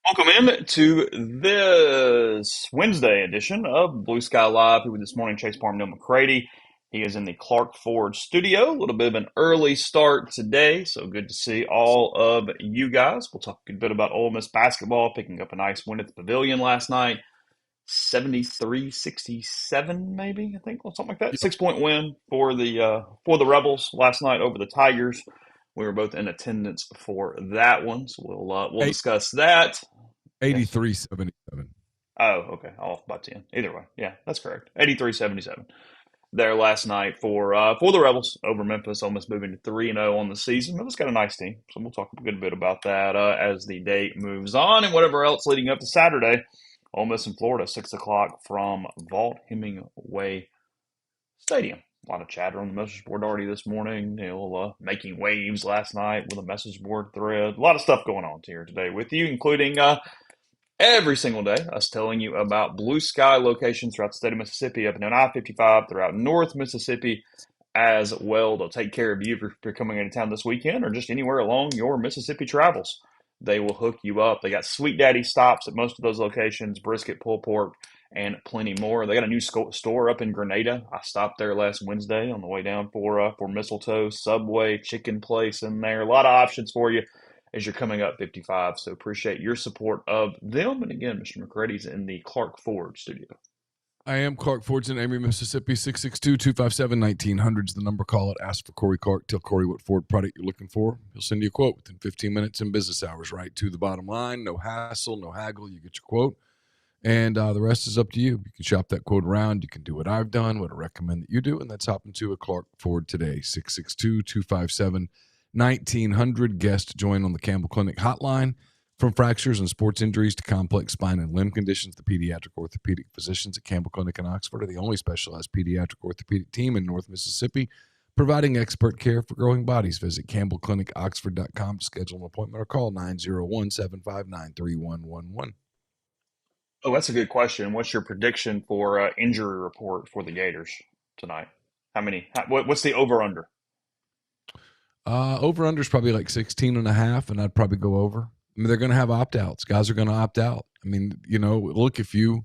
Welcome in to this Wednesday edition of Blue Sky Live. Here with this morning, Chase Parham and Neal McCready. He is in the Clark Ford studio. A little bit of an early start today, so good to see all of you guys. We'll talk a bit about Ole Miss basketball, picking up a nice win at the Pavilion last night. 73-67, maybe, I think, or something like that. Yep. 6 point win for the Rebels last night over the Tigers. We were both in attendance for that one, so we'll Eight, discuss that. Yes. 83-77. Oh, okay. Off by 10. Either way. Yeah, that's correct. 83-77 there last night for the Rebels over Memphis, almost moving to 3-0 on the season. Memphis got a nice team, so we'll talk a good bit about that as the day moves on and whatever else leading up to Saturday. Ole Miss in Florida, 6 o'clock from Vaught Hemingway Stadium. A lot of chatter on the message board already this morning. Making waves last night with a message board thread. A lot of stuff going on here today with you, including every single day, us telling you about blue sky locations throughout the state of Mississippi, up and down I-55, throughout North Mississippi as well. They'll take care of you if you're coming into town this weekend or just anywhere along your Mississippi travels. They will hook you up. They got Sweet Daddy stops at most of those locations, brisket, pulled pork, and plenty more. They got a new store up in Grenada. I stopped there last Wednesday on the way down for Mistletoe, Subway, chicken place in there. A lot of options for you as you're coming up 55. So appreciate your support of them. And again, Mr. McCready's in the Clark Ford studio. I am Clark Ford's in Amory, Mississippi. 662-257-1900 is the number. Call it. Ask for Corey Clark. Tell Corey what Ford product you're looking for. He'll send you a quote within 15 minutes in business hours, right to the bottom line. No hassle, no haggle. You get your quote. And the rest is up to you. You can shop that quote around. You can do what I've done, what I recommend that you do, and that's hop into a Clark Ford today. 662-257-1900. Guest join on the Campbell Clinic hotline. From fractures and sports injuries to complex spine and limb conditions, the pediatric orthopedic physicians at Campbell Clinic in Oxford are the only specialized pediatric orthopedic team in North Mississippi, providing expert care for growing bodies. Visit campbellclinicoxford.com to schedule an appointment or call 901-759-3111. Oh, that's a good question. What's your prediction for injury report for the Gators tonight? What's the over-under? Over-under is probably like 16 and a half, and I'd probably go over. I mean, they're going to have opt-outs. Guys are going to opt out. I mean, look, if you're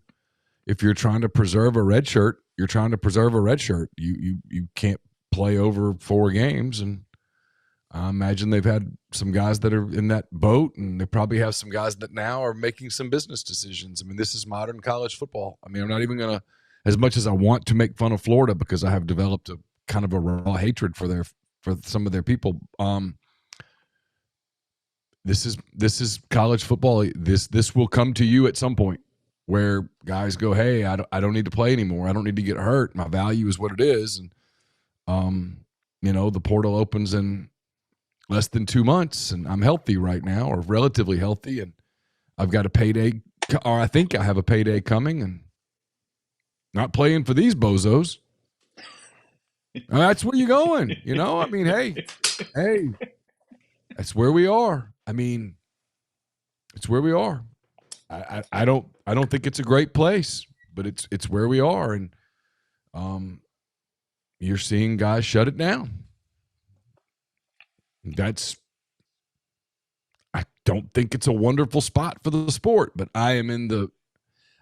trying to preserve a red shirt, you're trying to preserve a red shirt. You can't play over 4 games, and I imagine they've had some guys that are in that boat, and they probably have some guys that now are making some business decisions. I mean, this is modern college football. I mean, I'm not even going to, as much as I want to make fun of Florida because I have developed a kind of a raw hatred for some of their people. This is college football. This will come to you at some point where guys go, hey, I don't need to play anymore. I don't need to get hurt. My value is what it is. And the portal opens in less than 2 months, and I'm healthy right now, or relatively healthy, and I've got a payday, or I think I have a payday coming, and not playing for these bozos. That's where you're going. I mean, hey, that's where we are. I mean, it's where we are. I don't think it's a great place, but it's where we are, and you're seeing guys shut it down. I don't think it's a wonderful spot for the sport, but I'm in the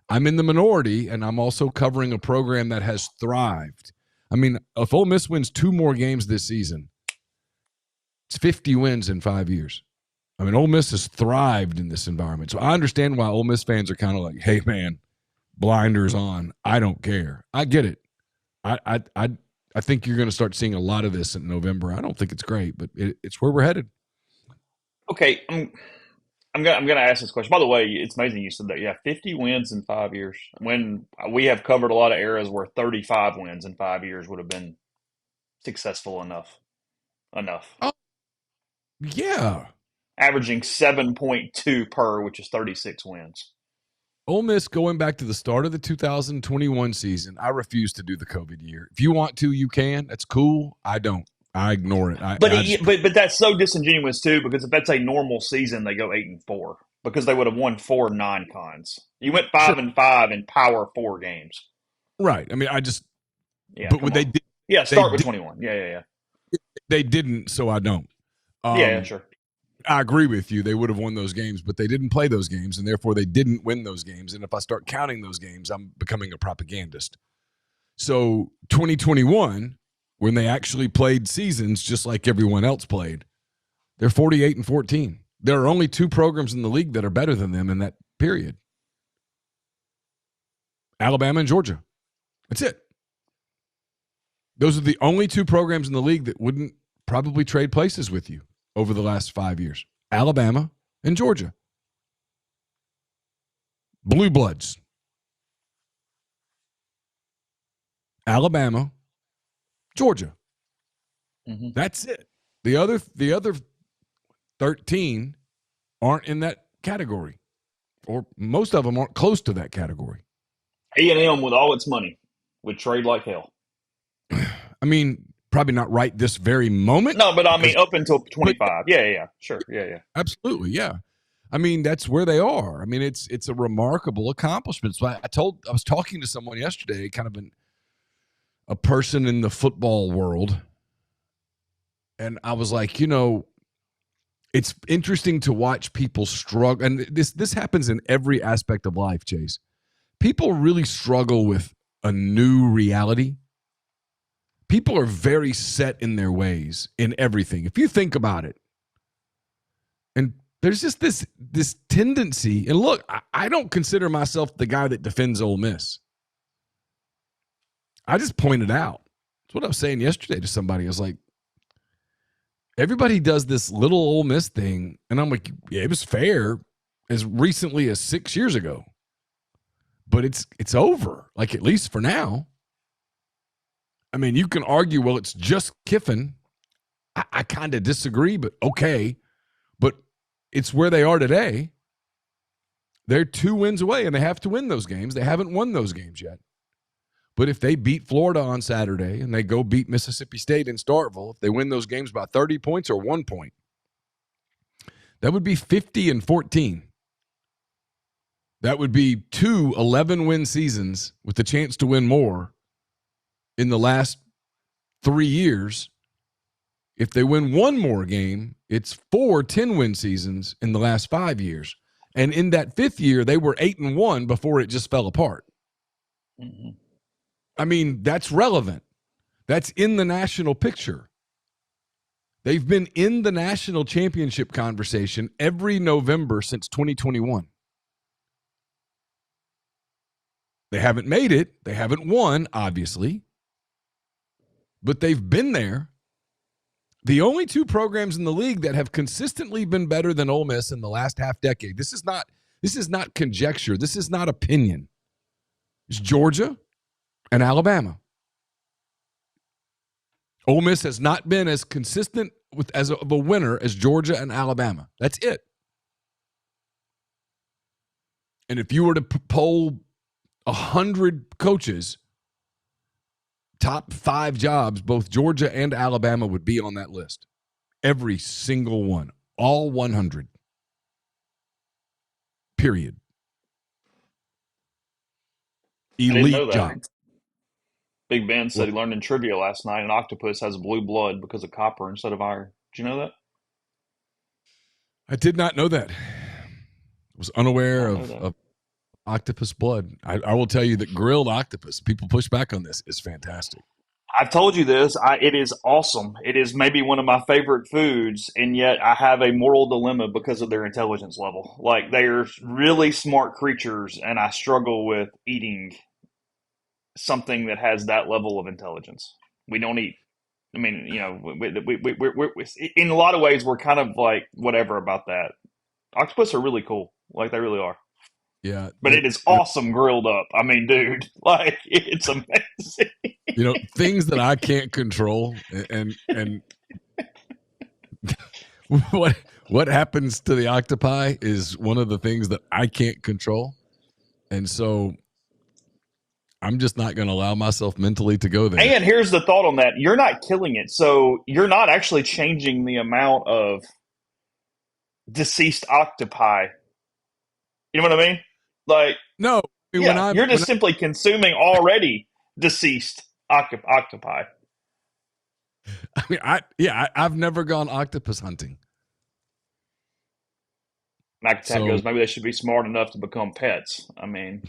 minority, and I'm also covering a program that has thrived. I mean, if Ole Miss wins 2 more games this season, it's 50 wins in 5 years. I mean, Ole Miss has thrived in this environment. So I understand why Ole Miss fans are kind of like, hey, man, blinders on. I don't care. I get it. I think you're going to start seeing a lot of this in November. I don't think it's great, but it's where we're headed. Okay, I'm gonna ask this question. By the way, it's amazing you said that. Yeah, 50 wins in 5 years. When we have covered a lot of eras where 35 wins in 5 years would have been successful enough. Oh, yeah. Averaging 7.2 per, which is 36 wins. Ole Miss going back to the start of the 2021 season. I refuse to do the COVID year. If you want to, you can. That's cool. I don't. I ignore it. But that's so disingenuous too, because if that's a normal season, they go 8-4 because they would have won 4 non-cons. You went Sure. 5-5 in power 4 games. Right. I mean, Yeah, but come what they on. did, Yeah, they start with did, 21. Yeah. they didn't, so I don't. Yeah, Um, sure. I agree with you. They would have won those games, but they didn't play those games, and therefore they didn't win those games. And if I start counting those games, I'm becoming a propagandist. So 2021, when they actually played seasons just like everyone else played, they're 48-14. There are only two programs in the league that are better than them in that period. Alabama and Georgia. That's it. Those are the only two programs in the league that wouldn't probably trade places with you over the last 5 years. Alabama and Georgia. Blue Bloods. Alabama, Georgia. Mm-hmm. That's it. The other 13 aren't in that category, or most of them aren't close to that category. A&M with all its money would trade like hell. I mean, probably not right this very moment. No, but I mean up until 25. Yeah, sure. Yeah. Absolutely, yeah. I mean, that's where they are. I mean, it's a remarkable accomplishment. So I was talking to someone yesterday, kind of a person in the football world, and I was like, it's interesting to watch people struggle, and this happens in every aspect of life, Chase. People really struggle with a new reality. People are very set in their ways in everything. If you think about it, and there's just this tendency, and look, I don't consider myself the guy that defends Ole Miss. I just pointed out. That's what I was saying yesterday to somebody. I was like, everybody does this little Ole Miss thing, and I'm like, yeah, it was fair as recently as 6 years ago. But it's over, like at least for now. I mean, you can argue, well, it's just Kiffin. I kind of disagree, but okay. But it's where they are today. They're 2 wins away, and they have to win those games. They haven't won those games yet. But if they beat Florida on Saturday and they go beat Mississippi State in Starkville, if they win those games by 30 points or 1 point, that would be 50-14. That would be 2 11-win seasons with the chance to win more in the last 3 years. If they win one more game, it's 4 10-win seasons in the last 5 years. And in that 5th year, they were 8-1 before it just fell apart. Mm-hmm. I mean, that's relevant. That's in the national picture. They've been in the national championship conversation every November since 2021. They haven't made it. They haven't won, obviously. But they've been there. The only 2 programs in the league that have consistently been better than Ole Miss in the last half decade. This is not conjecture. This is not opinion. It's Georgia and Alabama. Ole Miss has not been as consistent as a winner as Georgia and Alabama. That's it. And if you were to poll 100 coaches, top 5 jobs, both Georgia and Alabama would be on that list. Every single one. All 100. Period. Elite job. Big Ben said he learned in trivia last night an octopus has blue blood because of copper instead of iron. Did you know that? I did not know that. I was unaware of octopus blood. I will tell you that grilled octopus, people push back on this, is fantastic. I've told you this. It is awesome. It is maybe one of my favorite foods, and yet I have a moral dilemma because of their intelligence level. Like, they're really smart creatures, and I struggle with eating something that has that level of intelligence. We don't eat. I mean, we're in a lot of ways, we're kind of like whatever about that. Octopus are really cool. Like, they really are. Yeah. But it is awesome grilled up. I mean, dude, like, it's amazing. Things that I can't control, and what happens to the octopi is one of the things that I can't control. And so I'm just not going to allow myself mentally to go there. And here's the thought on that. You're not killing it. So you're not actually changing the amount of deceased octopi. You know what I mean? Like, no, you're just simply consuming already deceased octopi. I mean, I've never gone octopus hunting. McIntyre So goes, maybe they should be smart enough to become pets. I mean,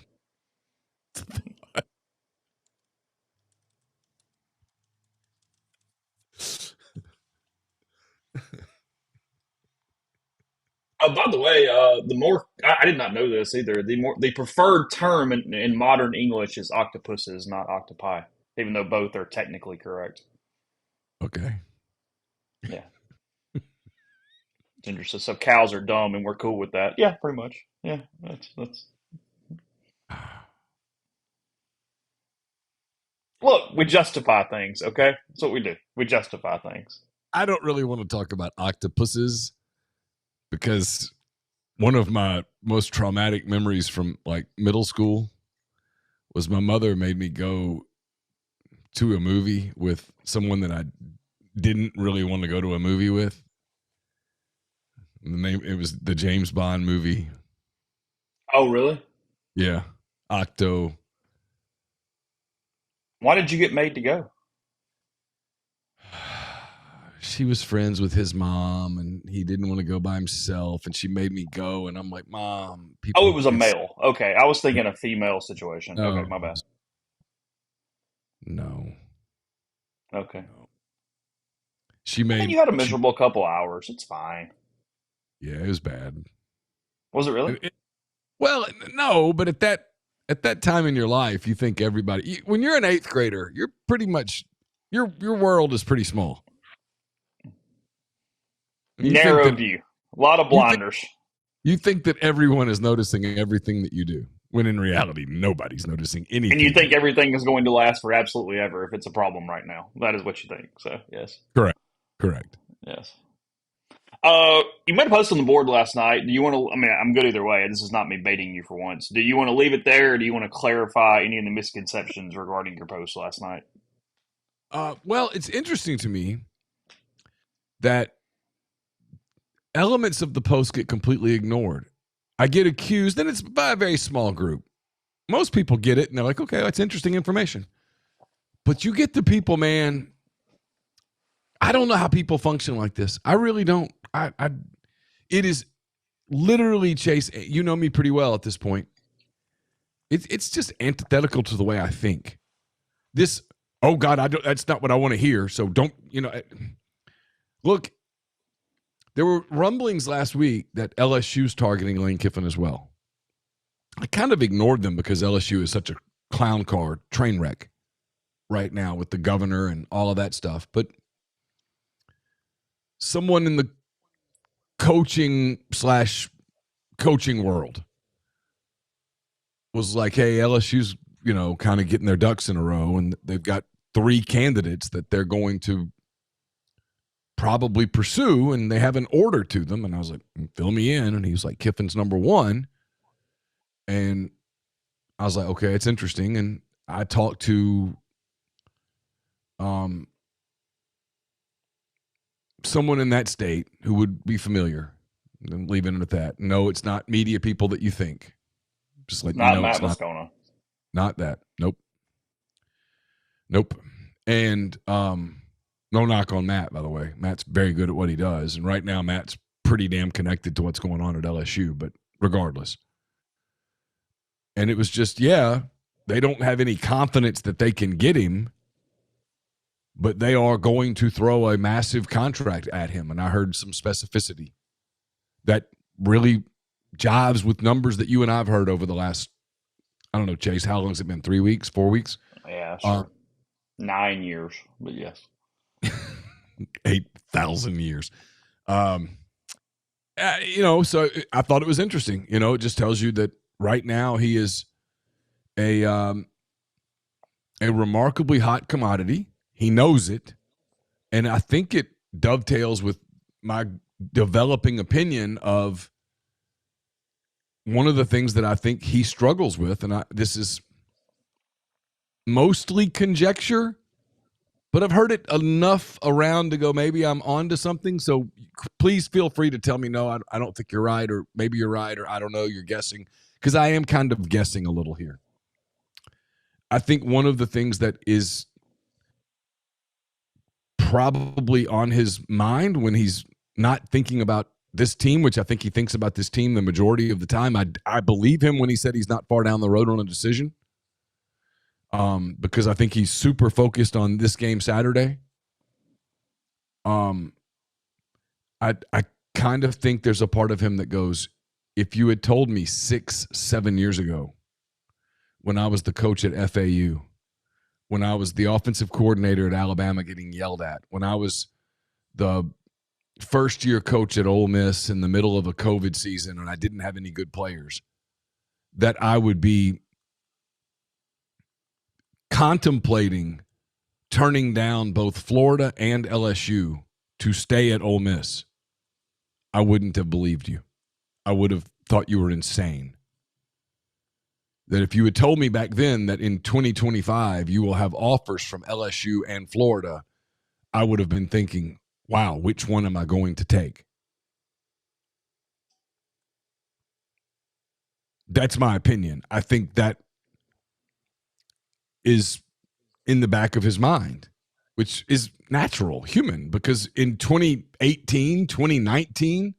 oh, by the way, I did not know this either. The preferred term in modern English is octopuses, not octopi, even though both are technically correct. okay. Yeah, it's interesting. So cows are dumb, and we're cool with that. Yeah, pretty much. Yeah, that's. Look, we justify things. Okay, that's what we do. We justify things. I don't really want to talk about octopuses because one of my most traumatic memories from like middle school was my mother made me go to a movie with someone that I didn't really want to go to a movie with. The name it was the James Bond movie. Oh, really? Yeah. Octo. Why did you get made to go? She was friends with his mom and he didn't want to go by himself and she made me go and I'm like, "Mom, Oh, it people was a it's male. Okay, I was thinking a female situation. Okay, no. my bad. No. Okay. No. She I mean, made you had a she miserable couple hours. It's fine. yeah, it was bad. Was it really? Well, no, but at that time in your life, you think when you're an 8th grader, you're pretty much your world is pretty small. You think Narrow that view. A lot of you think blinders. you think that everyone is noticing everything that you do, when in reality, nobody's noticing And you anything think you do. everything is going to last for absolutely ever if it's a problem right now. That is what you think. So, yes. Correct. Correct. Yes. You made a post on the board last night. Do you want to? I mean, I'm good either way. This is not me baiting you for once. Do you want to leave it there, or do you want to clarify any of the misconceptions regarding your post last night? Well, it's interesting to me that elements of the post get completely ignored. I get accused, and it's by a very small group. Most people get it, and they're like, "Okay, that's interesting information." But you get the people, man. I don't know how people function like this. I really don't. It is literally Chase. You know me pretty well at this point. It's just antithetical to the way I think. This, oh God, I don't. That's not what I want to hear. So don't. Look, there were rumblings last week that LSU's targeting Lane Kiffin as well. I kind of ignored them because LSU is such a clown car train wreck right now with the governor and all of that stuff. But someone in the coaching world was like, hey, LSU's, kind of getting their ducks in a row, and they've got 3 candidates that they're going to probably pursue, and they have an order to them. And I was like, fill me in. And he was like, Kiffin's number 1. And I was like, okay, it's interesting. And I talked to someone in that state who would be familiar. And leaving it at that. No, it's not media people that you think. Just let you Not know it's Matt Moscona. not that. Nope. And no knock on Matt, by the way. Matt's very good at what he does. And right now, Matt's pretty damn connected to what's going on at LSU, but regardless. And it was just, they don't have any confidence that they can get him, but they are going to throw a massive contract at him. And I heard some specificity that really jives with numbers that you and I've heard over the last, I don't know, Chase, how long has it been? 3 weeks, 4 weeks? Yeah, sure. 9 years, but yes. 8,000 years. So I thought it was interesting. It just tells you that right now he is a remarkably hot commodity. He knows it. And I think it dovetails with my developing opinion of one of the things that I think he struggles with. And this is mostly conjecture, but I've heard it enough around to go, maybe I'm onto something. So please feel free to tell me, no, I don't think you're right, or maybe you're right, or I don't know, you're guessing, because I am kind of guessing a little here. I think one of the things that is probably on his mind when he's not thinking about this team, which I think he thinks about this team the majority of the time. I believe him when he said he's not far down the road on a decision, because I think he's super focused on this game Saturday. I kind of think there's a part of him that goes, if you had told me 6-7 years ago, when I was the coach at FAU, when I was the offensive coordinator at Alabama getting yelled at, when I was the first-year coach at Ole Miss in the middle of a COVID season and I didn't have any good players, that I would be contemplating turning down both Florida and LSU to stay at Ole Miss, I wouldn't have believed you. I would have thought you were insane. That if you had told me back then that in 2025 you will have offers from LSU and Florida, I would have been thinking, wow, which one am I going to take? That's my opinion. I think that is in the back of his mind, which is natural, human, because in 2018, 2019,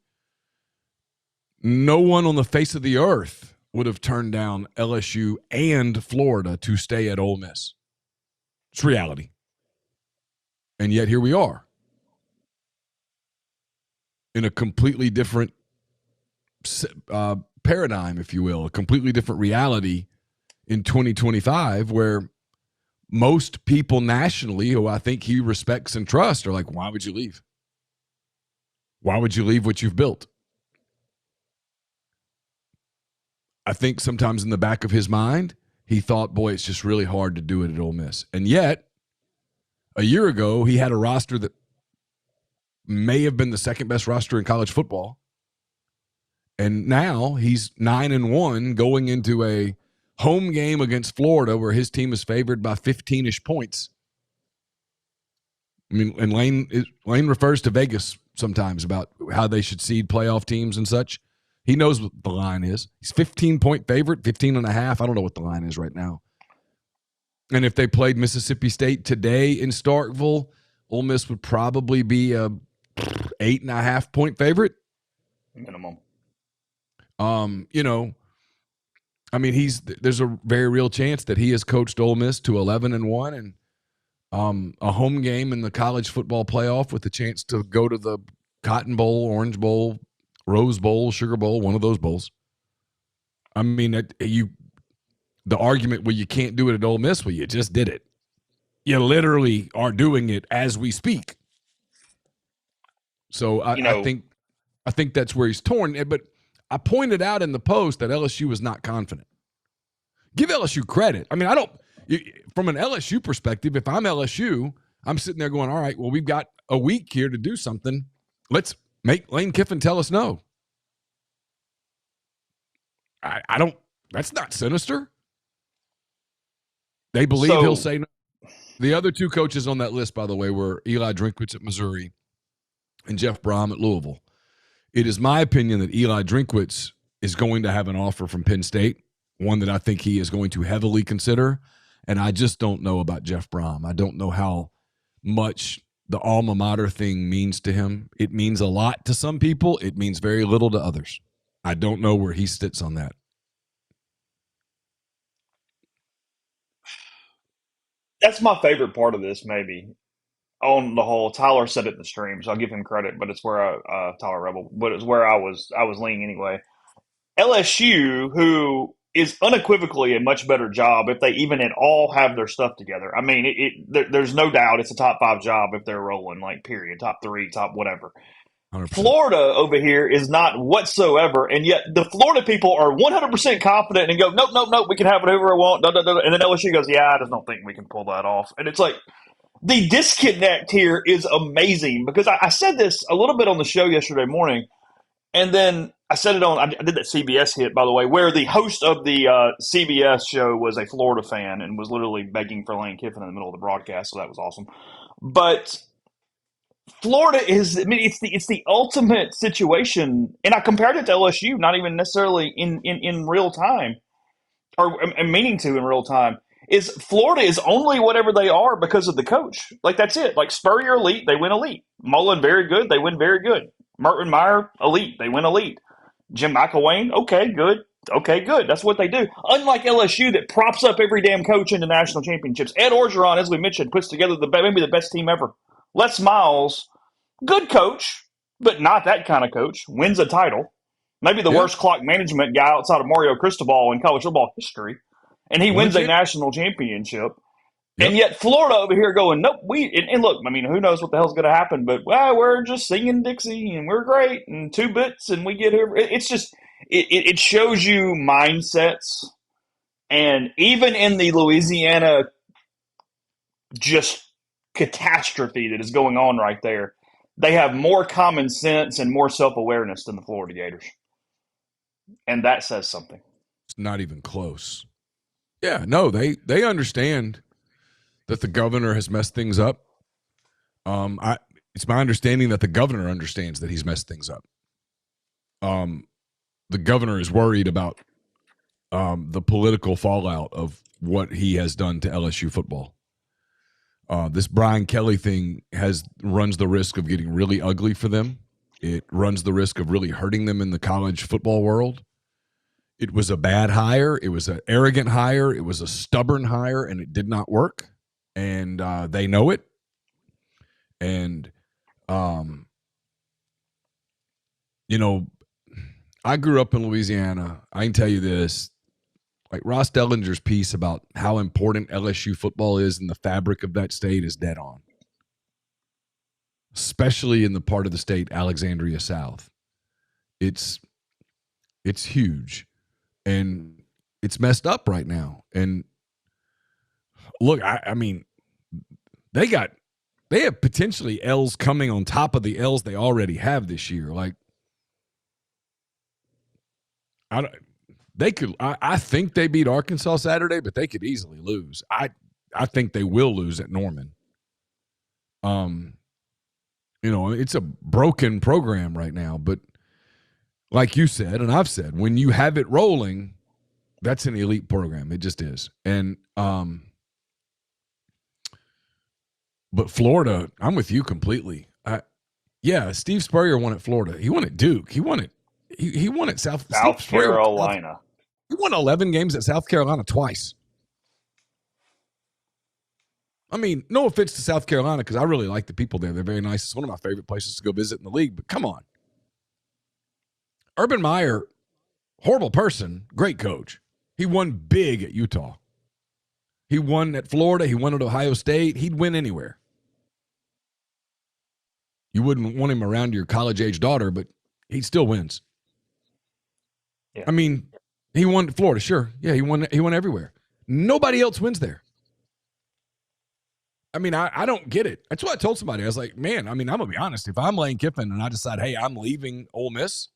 no one on the face of the earth would have turned down LSU and Florida to stay at Ole Miss. It's reality. And yet here we are in a completely different paradigm, if you will, a completely different reality in 2025, where most people nationally who I think he respects and trusts are like, why would you leave? Why would you leave what you've built? I think sometimes in the back of his mind, he thought, boy, it's just really hard to do it at Ole Miss. And yet, a year ago, he had a roster that may have been the second best roster in college football. And now he's 9-1 going into a home game against Florida where his team is favored by 15-ish points. I mean, and Lane refers to Vegas sometimes about how they should seed playoff teams and such. He knows what the line is. He's 15-point favorite, 15.5. I don't know what the line is right now. And if they played Mississippi State today in Starkville, Ole Miss would probably be a 8.5-point favorite. Minimum. I mean, there's a very real chance that he has coached Ole Miss to 11-1 and a home game in the college football playoff with a chance to go to the Cotton Bowl, Orange Bowl, Rose Bowl, Sugar Bowl, one of those bowls. I mean, the argument, well, you can't do it at Ole Miss, well, you just did it. You literally are doing it as we speak. So I think that's where he's torn. But I pointed out in the post that LSU was not confident. Give LSU credit. I mean, from an LSU perspective, if I'm LSU, I'm sitting there going, all right, well, we've got a week here to do something. Let's make Lane Kiffin tell us no. I don't, that's not sinister. They believe he'll say no. The other two coaches on that list, by the way, were Eli Drinkwitz at Missouri and Jeff Brom at Louisville. It is my opinion that Eli Drinkwitz is going to have an offer from Penn State, one that I think he is going to heavily consider, and I just don't know about Jeff Brom. I don't know how much the alma mater thing means to him. It means a lot to some people. It means very little to others. I don't know where he sits on that. That's my favorite part of this, maybe. On the whole, Tyler said it in the stream, so I'll give him credit, but it's where Tyler Rebel, but it's where I was leaning anyway. LSU, who is unequivocally a much better job if they even at all have their stuff together. I mean, there's no doubt it's a top 5 job if they're rolling, like, period, top 3, top whatever. 100%. Florida over here is not whatsoever, and yet the Florida people are 100% confident and go, nope, we can have whatever we want, and then LSU goes, yeah, I just don't think we can pull that off. And it's like, the disconnect here is amazing because I said this a little bit on the show yesterday morning, and then I said it I did that CBS hit, by the way, where the host of the CBS show was a Florida fan and was literally begging for Lane Kiffin in the middle of the broadcast, so that was awesome. But Florida is, I mean, it's the ultimate situation, and I compared it to LSU, not even necessarily in real time, or meaning to in real time. Is Florida is only whatever they are because of the coach. Like, that's it. Like, Spurrier elite, they win elite. Mullen very good, they win very good. Merton Meyer, elite. They went elite. Jim McElwain, okay, good. Okay, good. That's what they do. Unlike LSU that props up every damn coach into national championships. Ed Orgeron, as we mentioned, puts together maybe the best team ever. Les Miles, good coach, but not that kind of coach. Wins a title. Maybe the Yeah. worst clock management guy outside of Mario Cristobal in college football history. And he Won a wins a chip. national championship. And Yep. yet Florida over here going, nope, and look, I mean, who knows what the hell's going to happen, but we're just singing Dixie and we're great and 2 bits and we get here. It's just, it shows you mindsets. And even in the Louisiana just catastrophe that is going on right there, they have more common sense and more self awareness than the Florida Gators. And that says something. It's not even close. Yeah, no, they understand that the governor has messed things up. It's my understanding that the governor understands that he's messed things up. The governor is worried about the political fallout of what he has done to LSU football. This Brian Kelly thing runs the risk of getting really ugly for them. It runs the risk of really hurting them in the college football world. It was a bad hire. It was an arrogant hire. It was a stubborn hire, and it did not work. And they know it. And, I grew up in Louisiana. I can tell you this. Like Ross Dellinger's piece about how important LSU football is in the fabric of that state is dead on. Especially in the part of the state, Alexandria South. It's huge. And it's messed up right now. And look, I mean, they have potentially L's coming on top of the L's they already have this year. Like, I think they beat Arkansas Saturday, but they could easily lose. I think they will lose at Norman. It's a broken program right now, but like you said, and I've said, when you have it rolling, that's an elite program. It just is. And but Florida, I'm with you completely. Steve Spurrier won at Florida. He won at Duke. He won at South Carolina. He won 11 games at South Carolina twice. I mean, no offense to South Carolina, because I really like the people there. They're very nice. It's one of my favorite places to go visit in the league, but come on. Urban Meyer, horrible person, great coach. He won big at Utah. He won at Florida. He won at Ohio State. He'd win anywhere. You wouldn't want him around your college-age daughter, but he still wins. Yeah. I mean, he won at Florida, sure. Yeah, he won everywhere. Nobody else wins there. I mean, I don't get it. That's what I told somebody. I was like, man, I mean, I'm going to be honest. If I'm Lane Kiffin and I decide, hey, I'm leaving Ole Miss,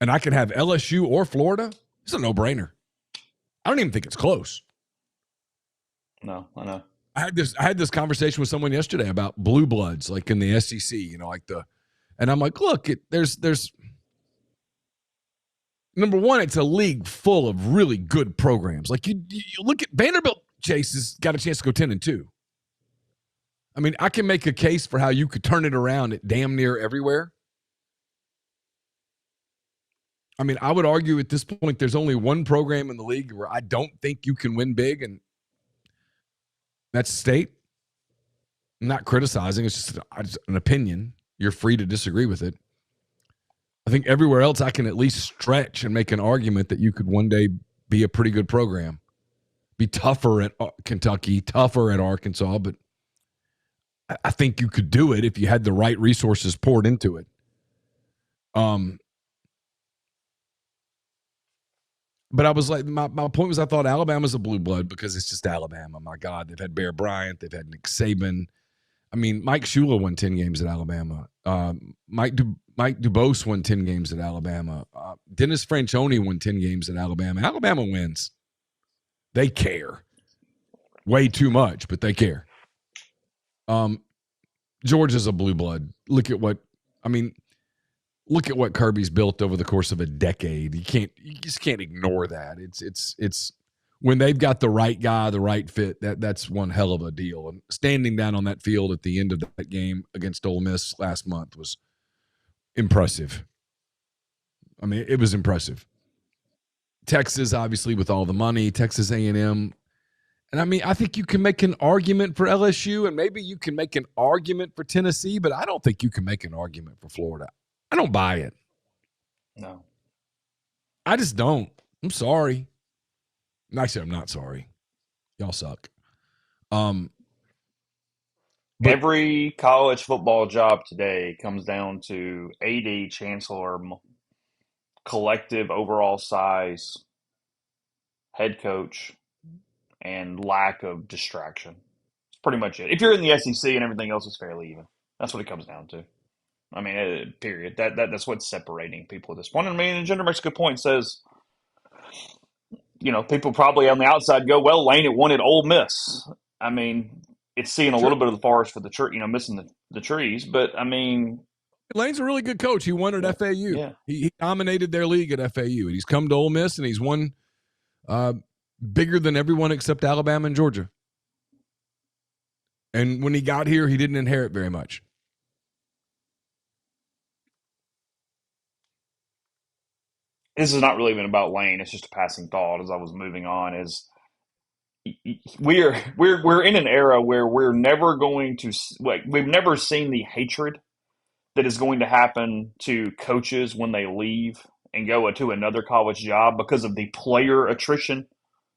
and I can have LSU or Florida, it's a no-brainer. I don't even think it's close. No, I know. I had this conversation with someone yesterday about blue bloods, like in the SEC, and I'm like, look, there's number one, it's a league full of really good programs. Like you look at Vanderbilt. Chase has got a chance to go 10-2. I mean, I can make a case for how you could turn it around at damn near everywhere. I mean, I would argue at this point there's only one program in the league where I don't think you can win big, and that's State. I'm not criticizing. It's just an opinion. You're free to disagree with it. I think everywhere else I can at least stretch and make an argument that you could one day be a pretty good program. Be tougher at Kentucky, tougher at Arkansas, but I think you could do it if you had the right resources poured into it. But I was like, my point was I thought Alabama's a blue blood because it's just Alabama. My God, they've had Bear Bryant, they've had Nick Saban. I mean, Mike Shula won 10 games at Alabama. Mike Dubose won 10 games at Alabama. Dennis Franchione won 10 games at Alabama. Alabama wins. They care. Way too much, but they care. Georgia's a blue blood. Look at what Kirby's built over the course of a decade. You just can't ignore that. It's when they've got the right guy, the right fit, that's one hell of a deal. And standing down on that field at the end of that game against Ole Miss last month was impressive. I mean, it was impressive. Texas, obviously, with all the money, Texas A&M. And I mean, I think you can make an argument for LSU, and maybe you can make an argument for Tennessee, but I don't think you can make an argument for Florida. I don't buy it. No. I just don't. I'm sorry. Actually, I'm not sorry. Y'all suck. But every college football job today comes down to AD, chancellor, collective overall size, head coach, and lack of distraction. It's pretty much it. If you're in the SEC and everything else is fairly even, that's what it comes down to. I mean, period. That's what's separating people at this point. I mean, and Gender makes a good point. Says, people probably on the outside go, well, Lane it wanted Ole Miss. I mean, it's seeing a little bit of the forest for the tree, missing the trees. But I mean, Lane's a really good coach. He won at FAU. Yeah. He dominated their league at FAU, and he's come to Ole Miss and he's won bigger than everyone except Alabama and Georgia. And when he got here, he didn't inherit very much. This is not really even about Lane. It's just a passing thought as I was moving on. Is we're in an era where we're never going to we've never seen the hatred that is going to happen to coaches when they leave and go to another college job because of the player attrition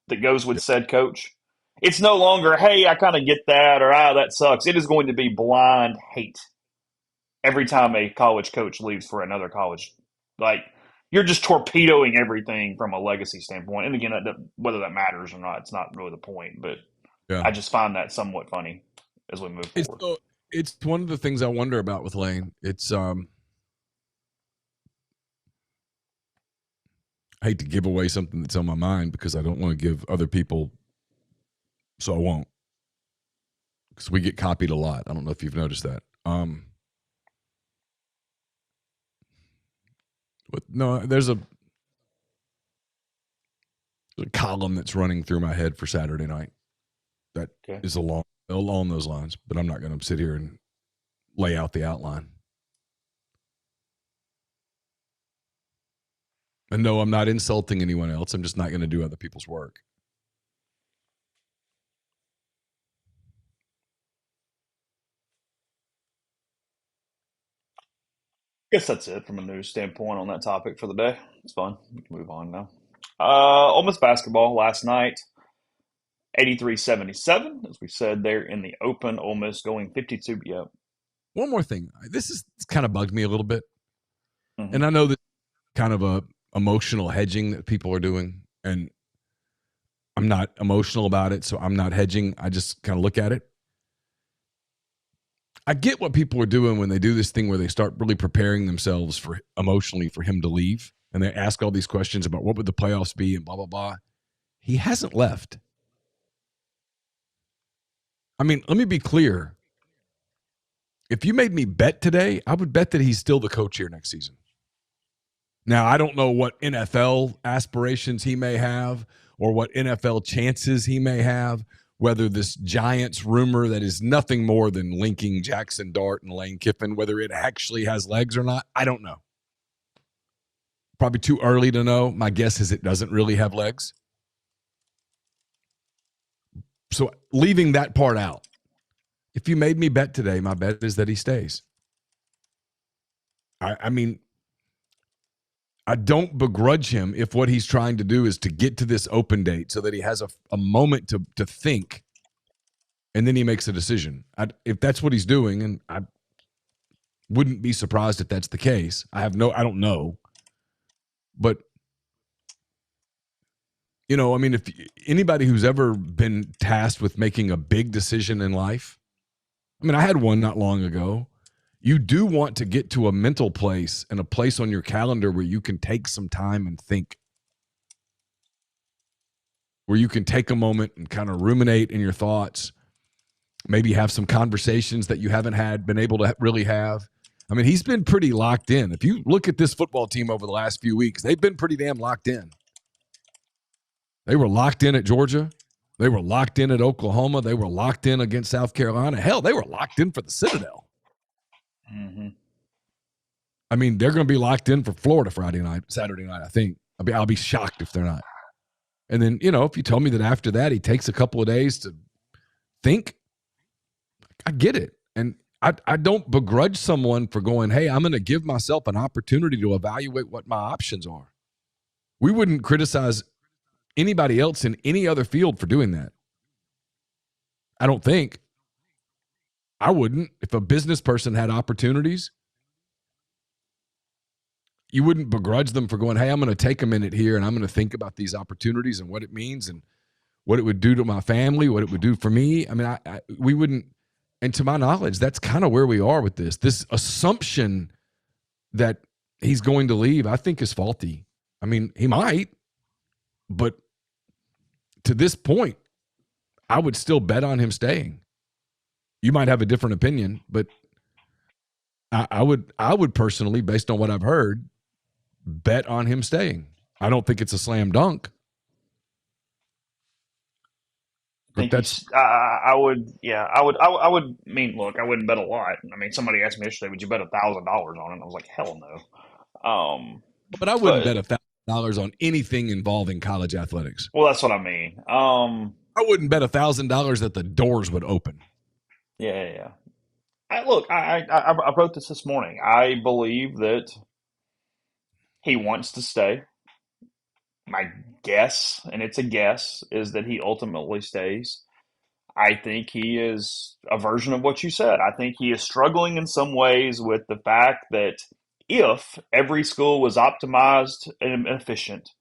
that goes with said coach. It's no longer, hey, I kind of get that, or that sucks. It is going to be blind hate every time a college coach leaves for another college. Like, you're just torpedoing everything from a legacy standpoint. And again, whether that matters or not, it's not really the point. But yeah. I just find that somewhat funny as we move forward. It's one of the things I wonder about with Lane. It's I hate to give away something that's on my mind because I don't want to give other people, so I won't. Because we get copied a lot. I don't know if you've noticed that. But no, there's a column that's running through my head for Saturday night that is along those lines, but I'm not going to sit here and lay out the outline. And no, I'm not insulting anyone else. I'm just not going to do other people's work. I guess that's it from a news standpoint on that topic for the day. It's fun. We can move on now. Ole Miss basketball last night, 83-77, as we said there in the open. Ole Miss going 52. Yep. One more thing. This kind of bugged me a little bit. Mm-hmm. And I know that kind of a emotional hedging that people are doing. And I'm not emotional about it, so I'm not hedging. I just kind of look at it. I get what people are doing when they do this thing where they start really preparing themselves for emotionally for him to leave. And they ask all these questions about what would the playoffs be and blah, blah, blah. He hasn't left. I mean, let me be clear. If you made me bet today, I would bet that he's still the coach here next season. Now, I don't know what NFL aspirations he may have or what NFL chances he may have, whether this Giants rumor that is nothing more than linking Jackson Dart and Lane Kiffin, whether it actually has legs or not, I don't know. Probably too early to know. My guess is it doesn't really have legs. So leaving that part out, if you made me bet today, my bet is that he stays. I mean, I don't begrudge him if what he's trying to do is to get to this open date so that he has a moment to think, and then he makes a decision. If that's what he's doing, and I wouldn't be surprised if that's the case. I don't know. But, I mean, if anybody who's ever been tasked with making a big decision in life, I mean, I had one not long ago. You do want to get to a mental place and a place on your calendar where you can take some time and think, where you can take a moment and kind of ruminate in your thoughts, maybe have some conversations that you haven't been able to really have. I mean, he's been pretty locked in. If you look at this football team over the last few weeks, they've been pretty damn locked in. They were locked in at Georgia. They were locked in at Oklahoma. They were locked in against South Carolina. Hell, they were locked in for the Citadel. Mm-hmm. I mean, they're going to be locked in for Florida Saturday night, I think. I'll be shocked if they're not. And then, if you tell me that after that he takes a couple of days to think, I get it. And I don't begrudge someone for going, hey, I'm going to give myself an opportunity to evaluate what my options are. We wouldn't criticize anybody else in any other field for doing that. I don't think. I wouldn't. If a business person had opportunities, you wouldn't begrudge them for going, hey, I'm going to take a minute here and I'm going to think about these opportunities and what it means and what it would do to my family, what it would do for me. I mean, we wouldn't. And to my knowledge, that's kind of where we are with this. This assumption that he's going to leave, I think, is faulty. I mean, he might, but to this point, I would still bet on him staying. You might have a different opinion, but I would personally, based on what I've heard, bet on him staying. I don't think it's a slam dunk. I would. I mean, look, I wouldn't bet a lot. I mean, somebody asked me yesterday, would you bet $1,000 on it? And I was like, hell no. But I wouldn't bet $1,000 on anything involving college athletics. Well, that's what I mean. I wouldn't bet $1,000 that the doors would open. Yeah. I wrote this morning. I believe that he wants to stay. My guess, and it's a guess, is that he ultimately stays. I think he is a version of what you said. I think he is struggling in some ways with the fact that if every school was optimized and efficient,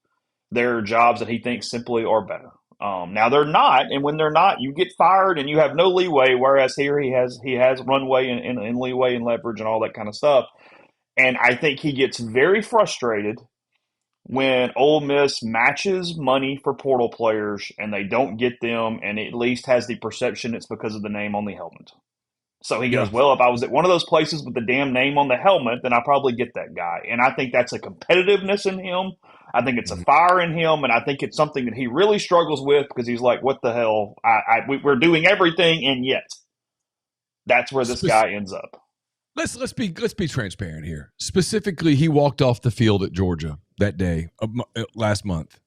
there are jobs that he thinks simply are better. Now they're not, and when they're not, you get fired and you have no leeway. Whereas here he has runway and leeway and leverage and all that kind of stuff. And I think he gets very frustrated when Ole Miss matches money for portal players and they don't get them, and at least has the perception it's because of the name on the helmet. So he goes, well, if I was at one of those places with the damn name on the helmet, then I probably get that guy. And I think that's a competitiveness in him. I think it's a fire in him, and I think it's something that he really struggles with because he's like, what the hell? We're doing everything, and yet that's where this guy ends up. Let's be transparent here. Specifically, he walked off the field at Georgia that day last month,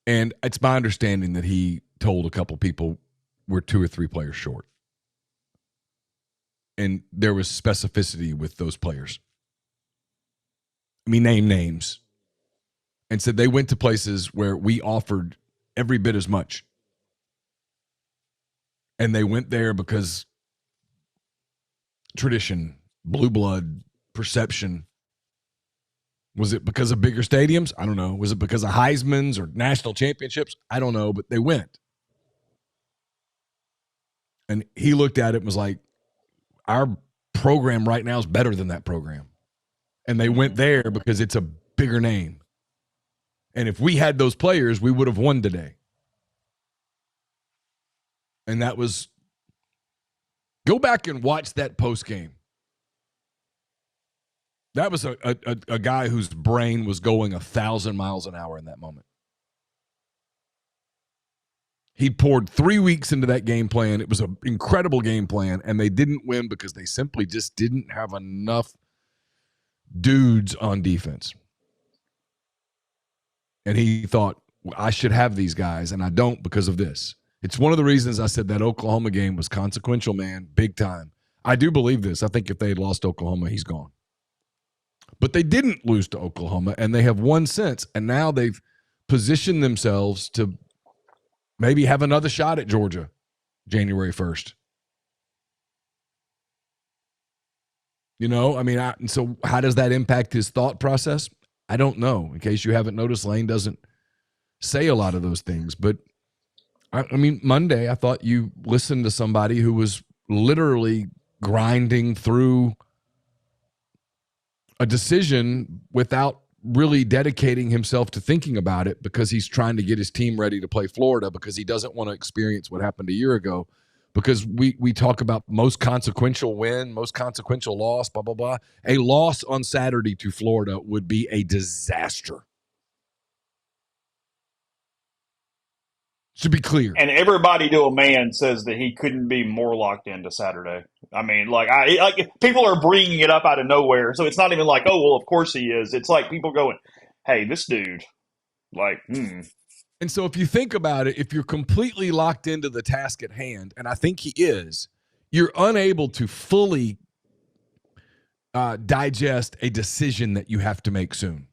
and it's my understanding that he told a couple people we're 2 or 3 players short, and there was specificity with those players. I mean, name names, and said they went to places where we offered every bit as much, and they went there because tradition, blue blood, perception. Was it because of bigger stadiums? I don't know. Was it because of Heisman's or national championships? I don't know, but they went. And he looked at it and was like, our program right now is better than that program. And they went there because it's a bigger name. And if we had those players, we would have won today. And that was, go back and watch that post game. That was a guy whose brain was going 1,000 miles an hour in that moment. He poured 3 weeks into that game plan. It was an incredible game plan, and they didn't win because they simply just didn't have enough dudes on defense. And he thought, I should have these guys, and I don't because of this. It's one of the reasons I said that Oklahoma game was consequential, man, big time. I do believe this. I think if they had lost Oklahoma, he's gone. But they didn't lose to Oklahoma, and they have won since, and now they've positioned themselves to maybe have another shot at Georgia January 1st. You know, I mean, and so how does that impact his thought process? I don't know. In case you haven't noticed, Lane doesn't say a lot of those things. But, I mean, Monday, I thought you listened to somebody who was literally grinding through a decision without really dedicating himself to thinking about it because he's trying to get his team ready to play Florida because he doesn't want to experience what happened a year ago. Because we talk about most consequential win, most consequential loss, blah, blah, blah. A loss on Saturday to Florida would be a disaster. To be clear. And everybody to a man says that he couldn't be more locked into Saturday. I mean, like people are bringing it up out of nowhere, so it's not even like, oh well, of course he is. It's like people going, hey, this dude, like, And so if you think about it, if you're completely locked into the task at hand, and I think he is, you're unable to fully digest a decision that you have to make soon.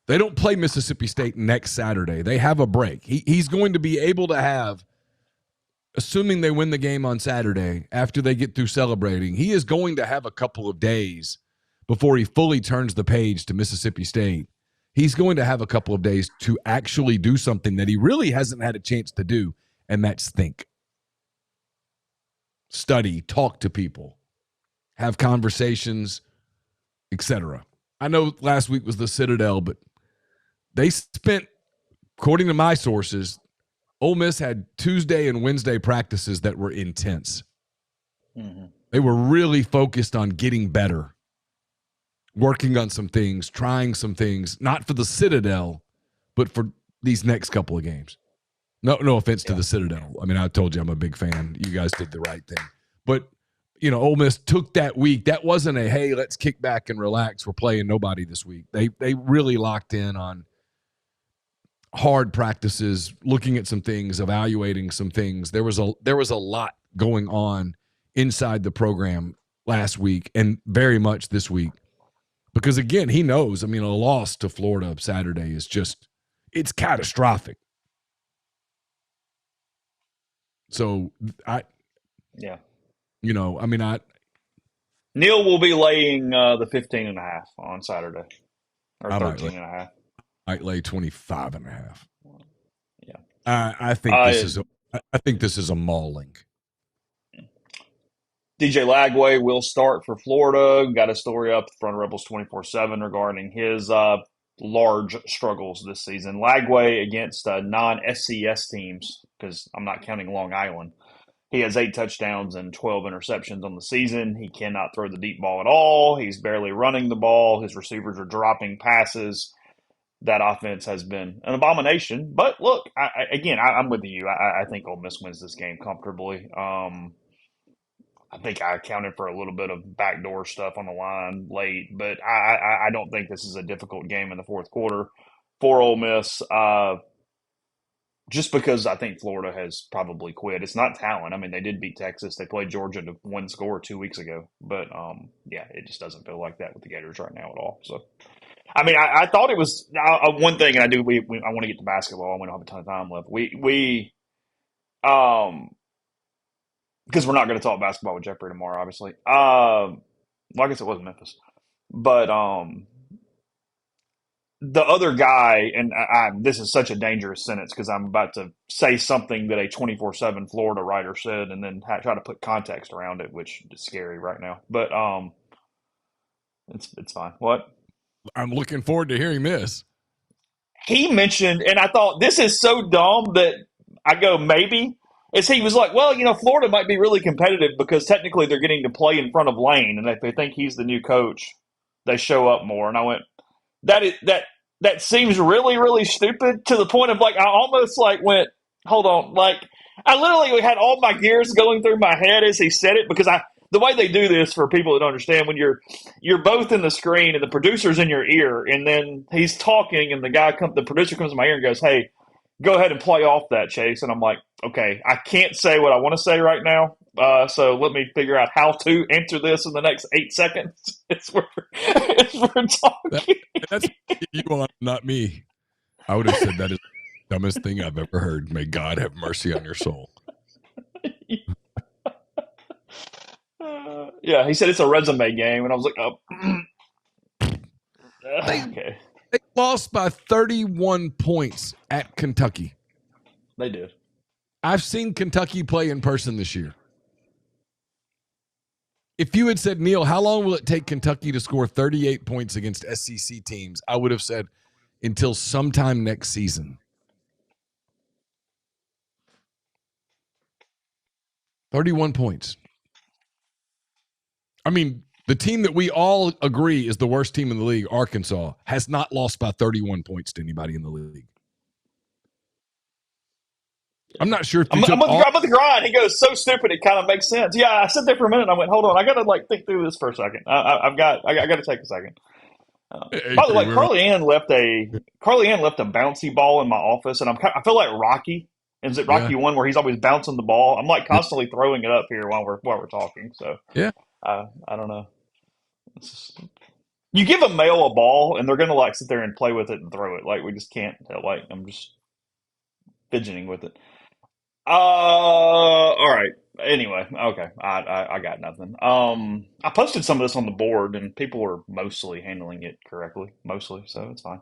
They don't play Mississippi State next Saturday. They have a break. He's going to be able to have, assuming they win the game on Saturday, after they get through celebrating, he is going to have a couple of days before he fully turns the page to Mississippi State. He's going to have a couple of days to actually do something that he really hasn't had a chance to do, and that's think, study, talk to people, have conversations, etc. I know last week was the Citadel, but they spent, according to my sources, Ole Miss had Tuesday and Wednesday practices that were intense. mm-hmm. They were really focused on getting better, working on some things, trying some things, not for the Citadel, but for these next couple of games. No offense to the Citadel. I mean, I told you I'm a big fan. You guys did the right thing. But, Ole Miss took that week. That wasn't a, hey, let's kick back and relax. We're playing nobody this week. They really locked in on hard practices, looking at some things, evaluating some things. There was a lot going on inside the program last week and very much this week. Because, again, he knows, a loss to Florida Saturday is just, it's catastrophic. So, Neal will be laying the 15.5 on Saturday. Or 13.5. Might lay 25.5. Yeah. I think this is a mauling. DJ Lagway will start for Florida. Got a story up from Rebels 24/7 regarding his large struggles this season. Lagway against non-SCS teams, because I'm not counting Long Island. He has 8 touchdowns and 12 interceptions on the season. He cannot throw the deep ball at all. He's barely running the ball. His receivers are dropping passes. That offense has been an abomination. But look, I'm with you. I think Ole Miss wins this game comfortably. I think I accounted for a little bit of backdoor stuff on the line late, but I don't think this is a difficult game in the fourth quarter for Ole Miss. Just because I think Florida has probably quit. It's not talent. I mean, they did beat Texas. They played Georgia to 1 score 2 weeks ago. But, it just doesn't feel like that with the Gators right now at all. So, I thought it was one thing, and I want to get to basketball. We don't have a ton of time left. Because we're not going to talk basketball with Jeffrey tomorrow, obviously. Well, I guess it was Memphis. But the other guy, and this is such a dangerous sentence because I'm about to say something that a 24/7 Florida writer said and then try to put context around it, which is scary right now. But it's fine. What? I'm looking forward to hearing this. He mentioned, and I thought, this is so dumb that I go, maybe. He was like, well, Florida might be really competitive because technically they're getting to play in front of Lane, and if they think he's the new coach, they show up more. And I went, that seems really, really stupid, to the point of, like, I almost went, hold on, I literally had all my gears going through my head as he said it, because the way they do this, for people that don't understand, when you're both in the screen and the producer's in your ear, and then he's talking, and the producer comes in my ear and goes, hey, go ahead and play off that, Chase. And I'm like, okay, I can't say what I want to say right now. So let me figure out how to answer this in the next 8 seconds. It's where we're talking. That's you on, not me. I would have said that is the dumbest thing I've ever heard. May God have mercy on your soul. Yeah, he said it's a resume game, and I was like, oh. Okay. They lost by 31 points at Kentucky. They did. I've seen Kentucky play in person this year. If you had said, Neal, how long will it take Kentucky to score 38 points against SEC teams? I would have said until sometime next season. 31 points. The team that we all agree is the worst team in the league, Arkansas, has not lost by 31 points to anybody in the league. I'm not sure if you I'm, took I'm, with, all. I'm with the grind. He goes so stupid it kind of makes sense. Yeah, I sat there for a minute. And I went, hold on, I gotta like think through this for a second. I got to take a second. By the way, We're Carly Ann left a bouncy ball in my office, and I feel like Rocky. Is it yeah, Rocky One where he's always bouncing the ball? I'm like yeah, constantly throwing it up here while we're talking. So yeah. I don't know. It's just, you give a male a ball, and they're gonna like sit there and play with it and throw it. Like we just can't. Like I'm just fidgeting with it. All right. Anyway, okay. I got nothing. I posted some of this on the board, and people were mostly handling it correctly, mostly, so it's fine.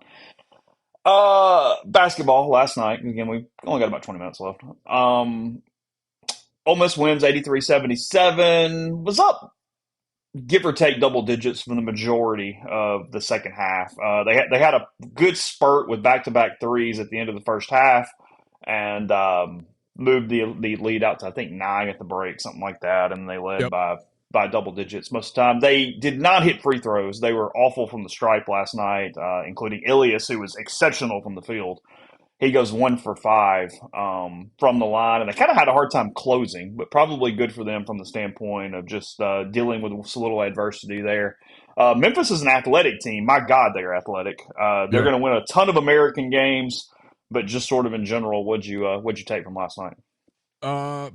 Basketball last night. Again, we only got about 20 minutes left. Ole Miss wins 83-77. Was up, give or take, double digits for the majority of the second half. They had a good spurt with back to back threes at the end of the first half, and moved the lead out to, I think, 9 at the break, something like that, and they led Yep. by double digits most of the time. They did not hit free throws. They were awful from the stripe last night, including Ilias, who was exceptional from the field. He goes 1 for 5 from the line, and they kind of had a hard time closing, but probably good for them from the standpoint of just dealing with a little adversity there. Memphis is an athletic team. My God, they're athletic. They're Yeah. going to win a ton of American games, but just sort of in general, what'd you take from last night?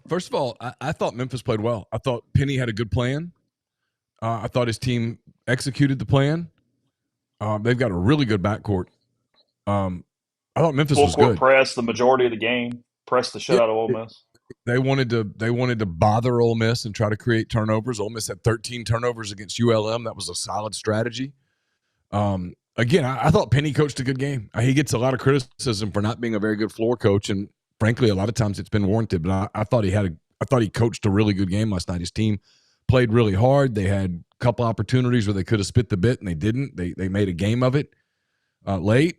First of all, I thought Memphis played well. I thought Penny had a good plan. I thought his team executed the plan. They've got a really good backcourt. Um, I thought Memphis Full was court good. press the majority of the game, press the shit Yeah, out of Ole Miss. they wanted to bother Ole Miss and try to create turnovers. Ole Miss had 13 turnovers against ULM. That was a solid strategy. Again, I thought Penny coached a good game. He gets a lot of criticism for not being a very good floor coach, and frankly, a lot of times it's been warranted. But I thought he coached a really good game last night. His team played really hard. They had a couple opportunities where they could have spit the bit, and they didn't. They made a game of it late,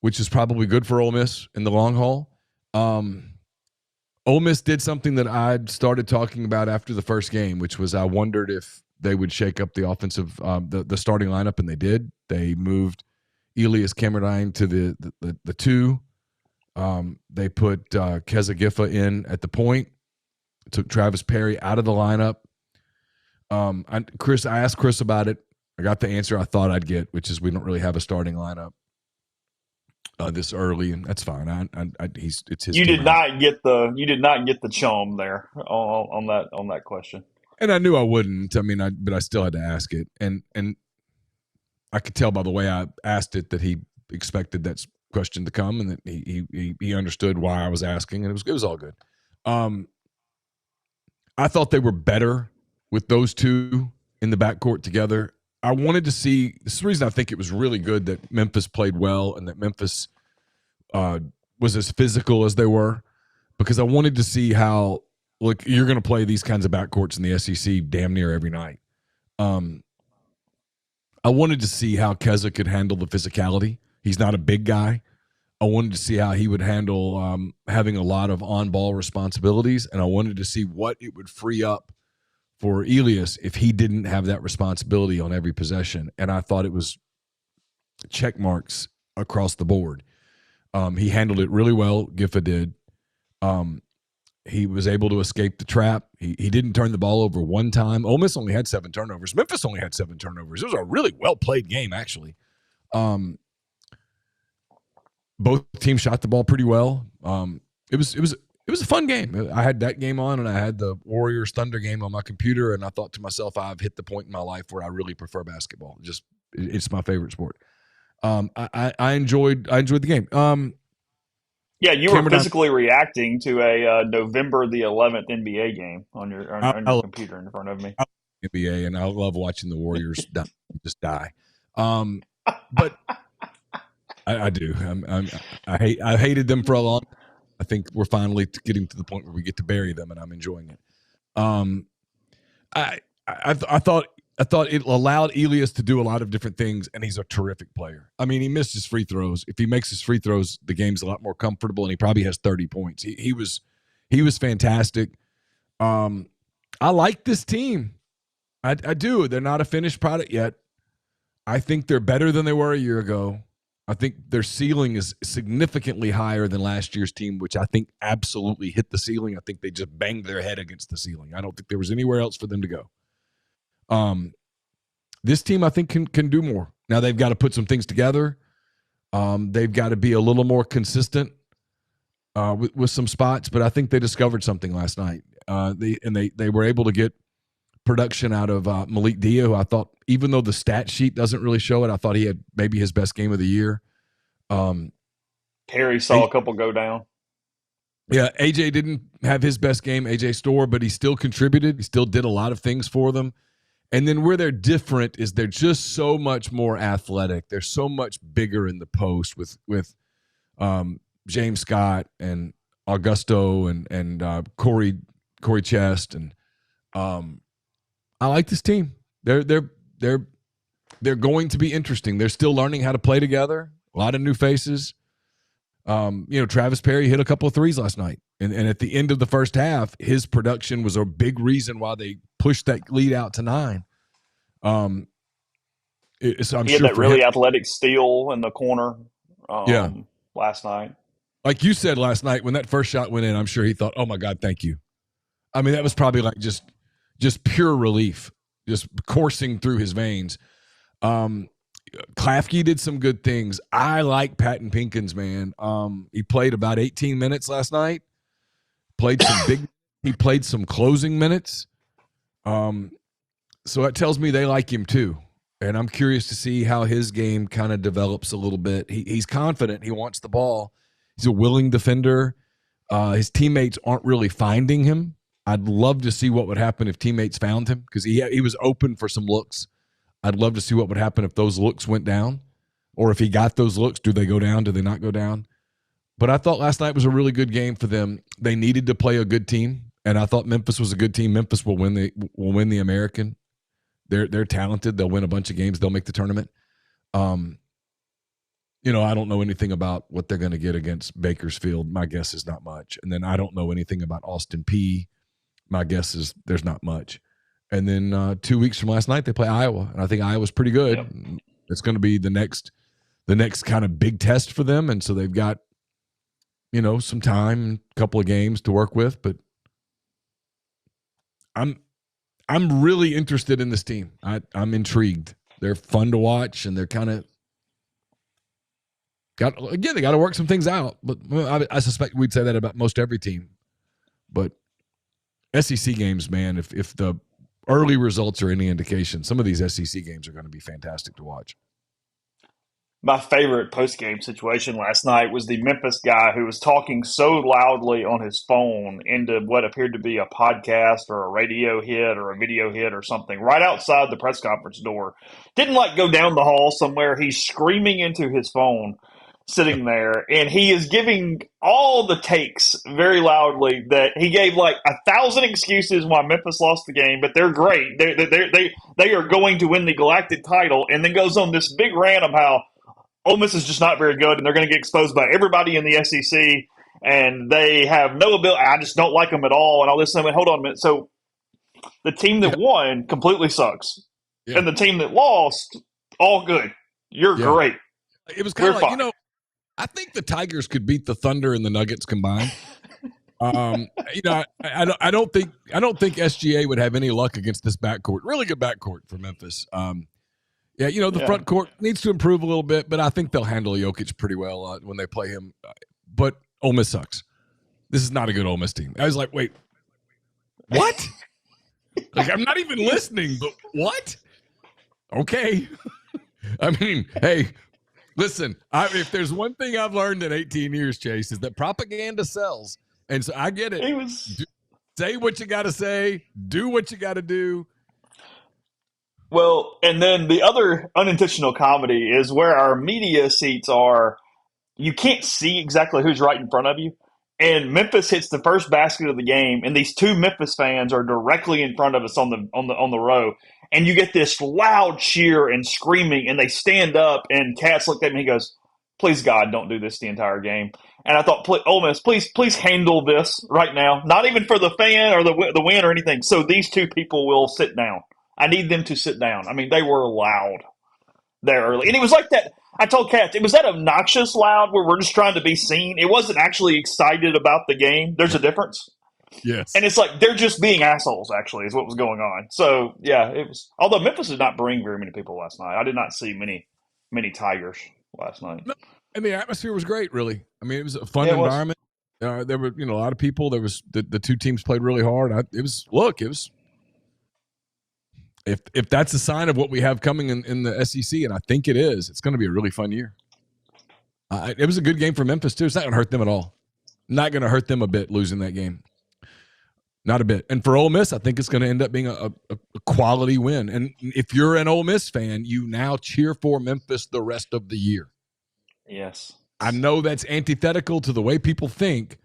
which is probably good for Ole Miss in the long haul. Ole Miss did something that I started talking about after the first game, which was I wondered if they would shake up the offensive, the starting lineup, and they did. They moved Elias Cameron to the 2. They put Keza Giffa in at the point, took Travis Perry out of the lineup. I asked Chris about it. I got the answer I thought I'd get, which is we don't really have a starting lineup this early, and that's fine. It's his You team. did not get the chum there on that question. And I knew I wouldn't. I mean, but I still had to ask it, and I could tell by the way I asked it that he expected that question to come, and that he understood why I was asking, and it was all good. I thought they were better with those two in the backcourt together. I wanted to see. This is the reason I think it was really good that Memphis played well and that Memphis was as physical as they were, because I wanted to see how. Look, you're going to play these kinds of backcourts in the SEC damn near every night. I wanted to see how Keza could handle the physicality. He's not a big guy. I wanted to see how he would handle having a lot of on-ball responsibilities, and I wanted to see what it would free up for Elias if he didn't have that responsibility on every possession. And I thought it was check marks across the board. He handled it really well. Giffa did. He was able to escape the trap. He didn't turn the ball over one time. Ole Miss only had 7 turnovers. Memphis only had 7 turnovers. It was a really well-played game, actually. Both teams shot the ball pretty well. It was a fun game. I had that game on, and I had the Warriors Thunder game on my computer, and I thought to myself, I've hit the point in my life where I really prefer basketball. It's my favorite sport. I enjoyed the game. Yeah, you were Cameron, physically reacting to a November the 11th NBA game on I your love computer in front of me. NBA, and I love watching the Warriors just die. But I do. I hated them for a long. I think we're finally getting to the point where we get to bury them, and I'm enjoying it. I thought it allowed Elias to do a lot of different things, and he's a terrific player. I mean, he missed his free throws. If he makes his free throws, the game's a lot more comfortable, and he probably has 30 points. He was fantastic. I like this team. I do. They're not a finished product yet. I think they're better than they were a year ago. I think their ceiling is significantly higher than last year's team, which I think absolutely hit the ceiling. I think they just banged their head against the ceiling. I don't think there was anywhere else for them to go. This team, I think, can do more. Now they've got to put some things together. They've got to be a little more consistent with some spots, but I think they discovered something last night. They were able to get production out of Malik Dia, who I thought, even though the stat sheet doesn't really show it, I thought he had maybe his best game of the year. Harry saw a couple go down. Yeah, AJ didn't have his best game, AJ Storr, but he still contributed. He still did a lot of things for them. And then where they're different is they're just so much more athletic. They're so much bigger in the post with James Scott and Augusto and Corey Chest, and I like this team. They're going to be interesting. They're still learning how to play together. A lot of new faces. Travis Perry hit a couple of threes last night, and at the end of the first half, his production was a big reason why they pushed that lead out to 9. So he had that really athletic steal in the corner. Last night. Like you said last night, when that first shot went in, I'm sure he thought, "Oh my God, thank you." I mean, that was probably like just pure relief, just coursing through his veins. Klafke did some good things. I like Patton Pinkins, man. He played about 18 minutes last night. He played some closing minutes. So that tells me they like him too. And I'm curious to see how his game kind of develops a little bit. He's confident. He wants the ball. He's a willing defender. His teammates aren't really finding him. I'd love to see what would happen if teammates found him, because he was open for some looks. I'd love to see what would happen if those looks went down, or if he got those looks, do they go down? Do they not go down? But I thought last night was a really good game for them. They needed to play a good team, and I thought Memphis was a good team. Memphis will win the American. They're talented. They'll win a bunch of games. They'll make the tournament. I don't know anything about what they're going to get against Bakersfield. My guess is not much. And then I don't know anything about Austin Peay. My guess is there's not much. And then 2 weeks from last night, they play Iowa, and I think Iowa's pretty good. Yep. It's going to be the next kind of big test for them, and so they've got some time, a couple of games to work with. But I'm really interested in this team. I'm intrigued. They're fun to watch, and they're kind of they got to work some things out. But I suspect we'd say that about most every team. But SEC games, man, if the early results are any indication, some of these SEC games are going to be fantastic to watch. My favorite post-game situation last night was the Memphis guy who was talking so loudly on his phone into what appeared to be a podcast or a radio hit or a video hit or something right outside the press conference door. Didn't go down the hall somewhere. He's screaming into his phone, sitting there, and he is giving all the takes very loudly that he gave 1,000 excuses why Memphis lost the game, but they're great. They are going to win the Galactic title, and then goes on this big rant of how Ole Miss is just not very good, and they're going to get exposed by everybody in the SEC, and they have no ability. I just don't like them at all, and all this. Hold on a minute. So the team that won completely sucks, and the team that lost, all good. You're great. It was kind of like, I think the Tigers could beat the Thunder and the Nuggets combined. I don't think SGA would have any luck against this backcourt. Really good backcourt for Memphis. The front court needs to improve a little bit, but I think they'll handle Jokic pretty well when they play him. But Ole Miss sucks. This is not a good Ole Miss team. I was like, wait, what? I'm not even listening, but what? Okay. I mean, hey, listen, if there's one thing I've learned in 18 years, Chase, is that propaganda sells. And so I get it. Say what you got to say. Do what you got to do. Well, and then the other unintentional comedy is where our media seats are. You can't see exactly who's right in front of you. And Memphis hits the first basket of the game, and these two Memphis fans are directly in front of us on the row. And you get this loud cheer and screaming, and they stand up, and Katz looked at me and he goes, "Please, God, don't do this the entire game." And I thought, Ole Miss, please handle this right now. Not even for the fan or the win or anything. So these two people will sit down. I need them to sit down. I mean, they were loud there early. And it was like that. I told Kat, it was that obnoxious loud where we're just trying to be seen. It wasn't actually excited about the game. There's a difference. Yes. And it's like they're just being assholes, actually, is what was going on. So, yeah, it was. Although Memphis did not bring very many people last night. I did not see many Tigers last night. No, and the atmosphere was great, really. I mean, it was a fun Yeah, it was. environment. There were, a lot of people. There was the two teams played really hard. It was if that's a sign of what we have coming in the SEC, and I think it is, it's going to be a really fun year. It was a good game for Memphis too. It's not going to hurt them at all. Not going to hurt them a bit losing that game. Not a bit. And for Ole Miss, I think it's going to end up being a quality win. And if you're an Ole Miss fan, you now cheer for Memphis the rest of the year. Yes. I know that's antithetical to the way people think,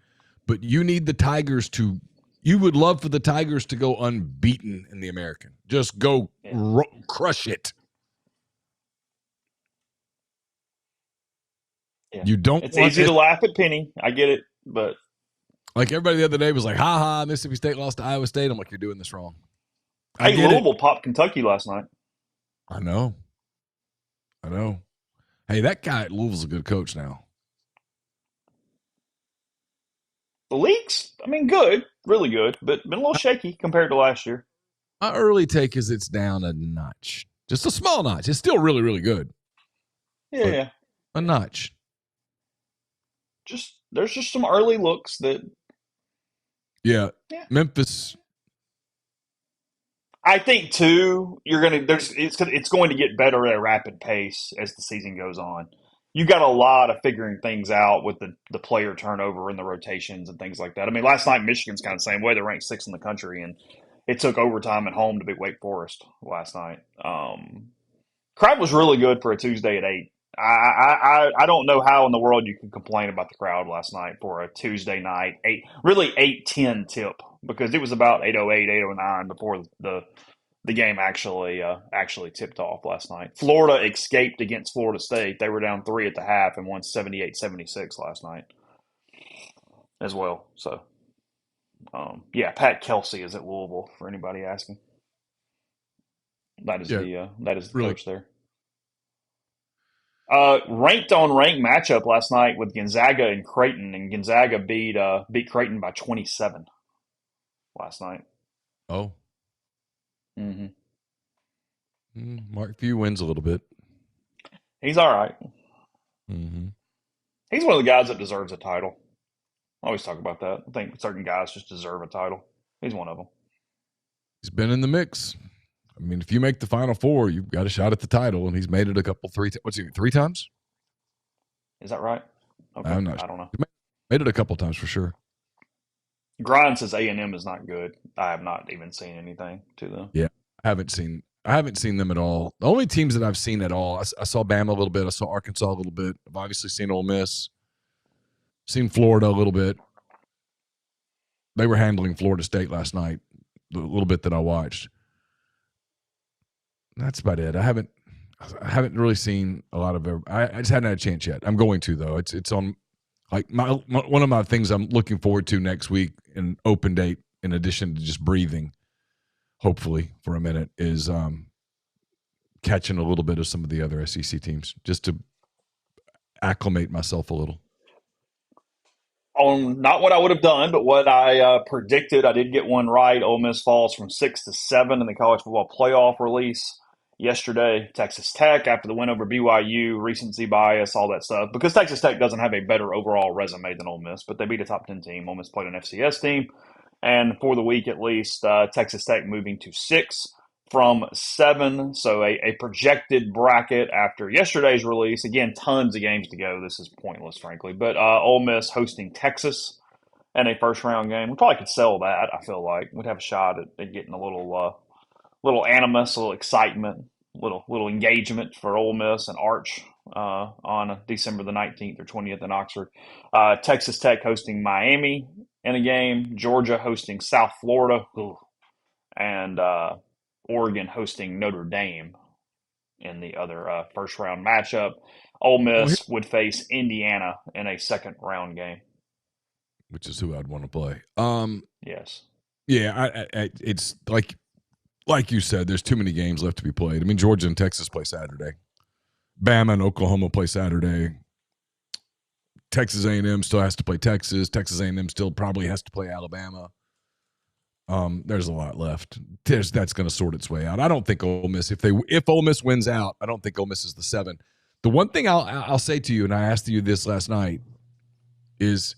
but you need the Tigers to – you would love for the Tigers to go unbeaten in the American. Just go crush it. Yeah. You don't. It's easy to laugh at Penny. I get it, but like everybody the other day was like, "Ha ha!" Mississippi State lost to Iowa State. I'm like, "You're doing this wrong." Hey, Louisville popped Kentucky last night. I know. Hey, that guy at Louisville's a good coach now. The league's, good, really good, but been a little shaky compared to last year. My early take is it's down a notch, just a small notch. It's still really, really good. Yeah, a notch. There's just some early looks that. Yeah. Memphis. I think too. It's going to get better at a rapid pace as the season goes on. You got a lot of figuring things out with the player turnover and the rotations and things like that. Last night Michigan's kind of the same way. They're ranked 6th in the country, and it took overtime at home to beat Wake Forest last night. Crowd was really good for a Tuesday at 8. I don't know how in the world you can complain about the crowd last night for a Tuesday night 8:10 tip, because it was about 8:08, 8:09 before the game actually tipped off last night. Florida escaped against Florida State. They were down 3 at the half and won 78-76 last night as well. So, Pat Kelsey is at Louisville for anybody asking. That is the coach there. Ranked on ranked matchup last night with Gonzaga and Creighton, and Gonzaga beat Creighton by 27 last night. Oh. Mm-hmm. Mark Few wins a little bit. He's all right. Mm-hmm. He's one of the guys that deserves a title. I always talk about that. I think certain guys just deserve a title. He's one of them. He's been in the mix. If you make the Final Four, you've got a shot at the title, and he's made it a couple, 3 times? Is that right? Okay. I don't know. Made it a couple times for sure. Grind says A&M is not good. I have not even seen anything to them. Yeah, I haven't seen them at all. The only teams that I've seen at all, I saw Bama a little bit. I saw Arkansas a little bit. I've obviously seen Ole Miss. Seen Florida a little bit. They were handling Florida State last night, the little bit that I watched. That's about it. I haven't really seen a lot of. I just hadn't had a chance yet. I'm going to though. It's on like one of my things I'm looking forward to next week, an open date. In addition to just breathing, hopefully for a minute, is catching a little bit of some of the other SEC teams just to acclimate myself a little. Not what I would have done, but what I predicted. I did get one right. Ole Miss falls from 6 to 7 in the college football playoff release yesterday. Texas Tech, after the win over BYU, recency bias, all that stuff. Because Texas Tech doesn't have a better overall resume than Ole Miss, but they beat a top 10 team. Ole Miss played an FCS team. And for the week at least, Texas Tech moving to 6 from 7. So a projected bracket after yesterday's release. Again, tons of games to go. This is pointless, frankly. But Ole Miss hosting Texas in a first-round game. We probably could sell that, I feel like. We'd have a shot at getting a little animus, a little excitement, little engagement for Ole Miss and Arch on December the 19th or 20th in Oxford. Texas Tech hosting Miami in a game. Georgia hosting South Florida. And Oregon hosting Notre Dame in the other first-round matchup. Ole Miss would face Indiana in a second-round game. Which is who I'd want to play. Yes. Yeah, it's like you said, there's too many games left to be played. Georgia and Texas play Saturday. Bama and Oklahoma play Saturday. Texas A&M still has to play Texas. Texas A&M still probably has to play Alabama. There's a lot left. That's going to sort its way out. I don't think Ole Miss, if Ole Miss wins out, I don't think Ole Miss is the 7. The one thing I'll say to you, and I asked you this last night, is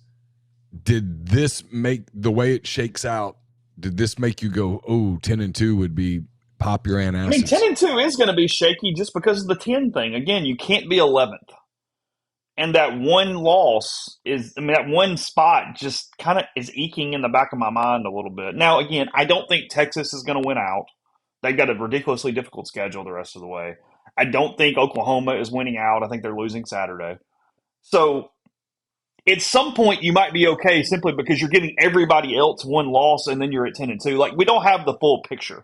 did this make the way it shakes out? Did this make you go, oh, 10-2 would be pop your aunt I mean, asses? 10-2 is going to be shaky just because of the 10 thing. Again, you can't be 11th. And that one loss that one spot just kind of is eking in the back of my mind a little bit. Now, again, I don't think Texas is going to win out. They've got a ridiculously difficult schedule the rest of the way. I don't think Oklahoma is winning out. I think they're losing Saturday. So at some point, you might be okay simply because you're giving everybody else one loss and then you're at 10-2. Like, we don't have the full picture.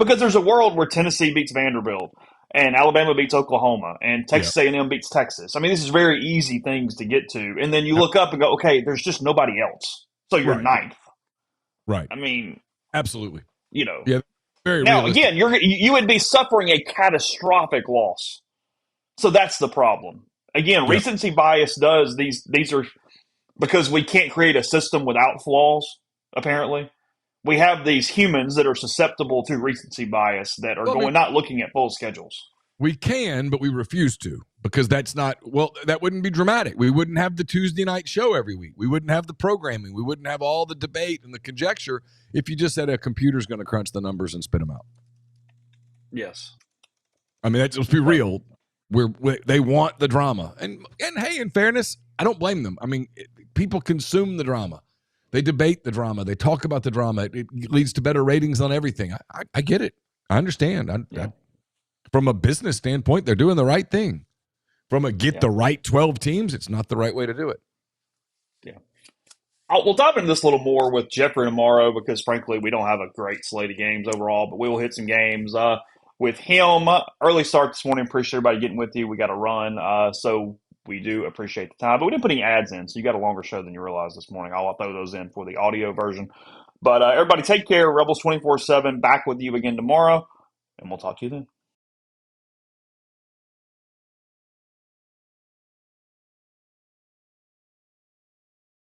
Because there's a world where Tennessee beats Vanderbilt and Alabama beats Oklahoma and Yeah. Texas A&M beats Texas. I mean, this is very easy things to get to. And then you look up and go, okay, there's just nobody else. So you're Right. ninth. Right. I mean, absolutely. Yeah. Very Now, realistic. again, you would be suffering a catastrophic loss. So that's the problem. Again, recency bias does these are because we can't create a system without flaws, apparently. We have these humans that are susceptible to recency bias that are not looking at full schedules. We can, but we refuse to because that's not, that wouldn't be dramatic. We wouldn't have the Tuesday night show every week. We wouldn't have the programming. We wouldn't have all the debate and the conjecture if you just said a computer's going to crunch the numbers and spit them out. Yes. I mean, let's be real. They want the drama. And hey, in fairness, I don't blame them. I mean, people consume the drama. They debate the drama. They talk about the drama. It leads to better ratings on everything. I get it. I understand. From a business standpoint, they're doing the right thing. From the right 12 teams, it's not the right way to do it. Yeah. We'll dive into this a little more with Jeffrey tomorrow because, frankly, we don't have a great slate of games overall, but we will hit some games with him. Early start this morning. Appreciate everybody getting with you. We got to run, so we do appreciate the time. But we didn't put any ads in, so you got a longer show than you realized this morning. I'll throw those in for the audio version. But everybody take care. Rebels 24/7 back with you again tomorrow, and we'll talk to you then.